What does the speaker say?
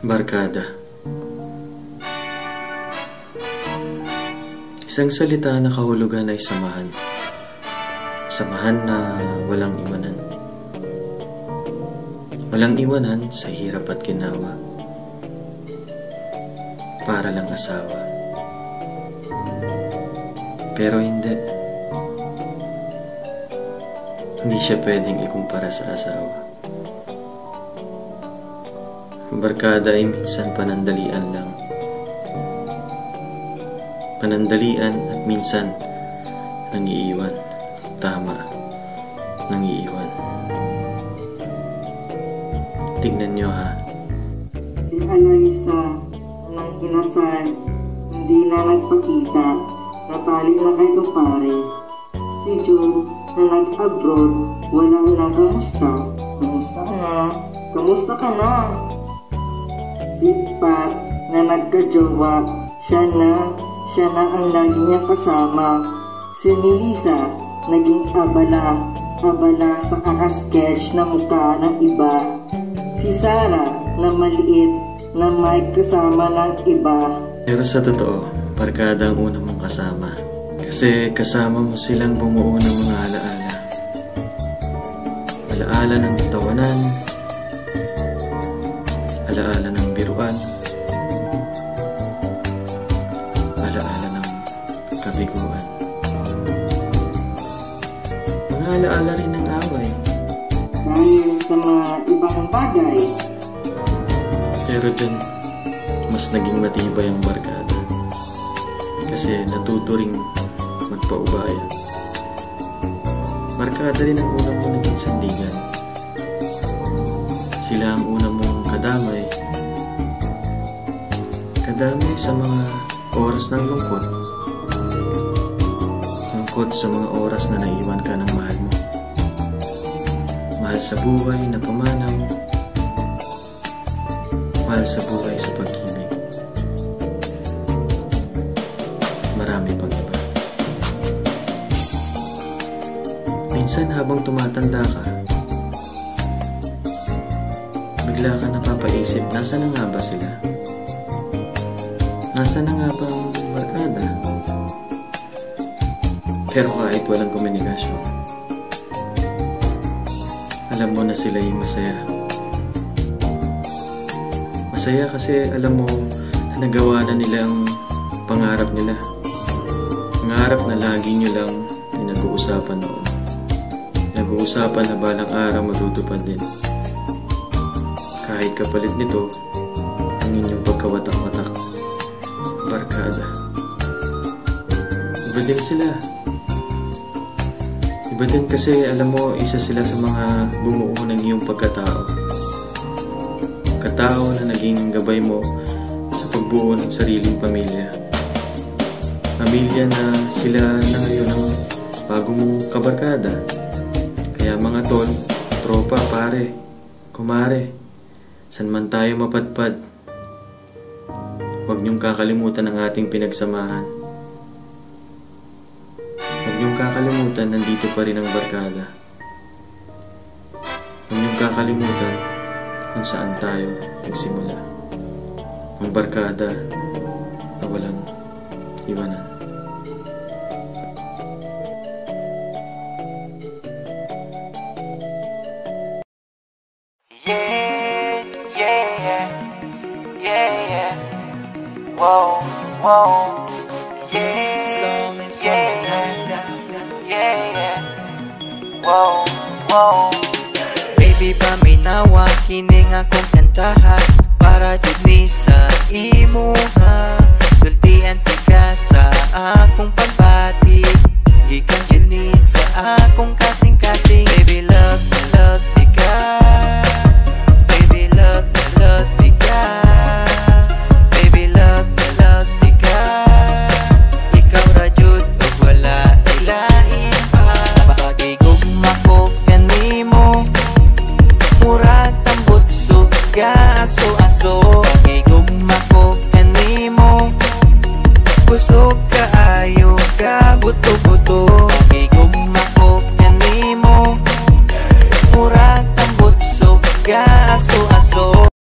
Barkada. Isang salita na kahulugan ay samahan. Samahan na walang iwanan. Walang iwanan sa hirap at ginawa. Para lang asawa. Pero hindi. Hindi siya pwedeng ikumpara sa asawa. Barkada ay minsan panandalian lang. Panandalian at minsan nangiiwan. Tama, nangiiwan. Tignan nyo ha. Si Aloisa ng kinasal, hindi na nagpakita. Natali na kay kumpare. Si Joe na nag-abroad, wala na kamusta. Kamusta ka na? Kamusta ka na? Si Pat na nagka-jowa, siya na ang lagi niya kasama. Si Melissa, naging abala sa kakasketch na mukha ng iba. Si Sarah, na maliit, na may kasama ng iba. Pero sa totoo, barkada ang una mong kasama. Kasi kasama mo silang bumuo ng mga alaala. Alaala ng tawanan, alaala ng biruan, alaala ng kabiguan. Mga alaala rin ng away. Dahil sa mga ibang bagay. Pero dyan, mas naging matibay ang barkada. Kasi natuto ring magpaubaya. Barkada rin ang unang mo naging sandigan. Sila ang unang mong kadamay. Kadamay sa mga oras ng lungkot. Lungkot sa mga oras na naiwan ka ng mahal mo. Mahal sa buhay na pamanaw. Mahal sa buhay sa pag-ibig. Marami pang iba. Minsan habang tumatanda ka, bigla ka napapaisip, nasa na nga ba sila? Nasa na nga ba ang barkada? Pero kahit walang komunikasyon, alam mo na sila'y masaya. Masaya kasi alam mo na nagawa na nilang pangarap nila. Pangarap na lagi nyo lang pinag-uusapan noon. Nag-uusapan na balang araw matutupad din. Kahit kapalit nito, ang inyong pagkawatak-watak. Barkada. Iba din sila. Iba din kasi alam mo, isa sila sa mga bumuo ng iyong pagkatao. Katao na naging gabay mo sa pagbuo ng sariling pamilya. Pamilya na sila na ngayon ang bago mong kabarkada. Kaya mga tol, tropa, pare, kumare, san man tayo mapadpad, huwag niyong kakalimutan ang ating pinagsamahan. Huwag niyong kakalimutan, nandito pa rin ang barkada. Huwag niyong kakalimutan kung saan tayo nagsimula. Ang barkada na walang iwanan. Whoa, whoa, yeah, yeah, whoa, whoa. Baby, paminawa, kining akong kantahan para jud ni sa imuha. Sultian tika sa akong pagbati, gikan jud ni sa akong kasing-kasing. Baby, love tika. Baby, love tika. Aso-aso, pagigugma ko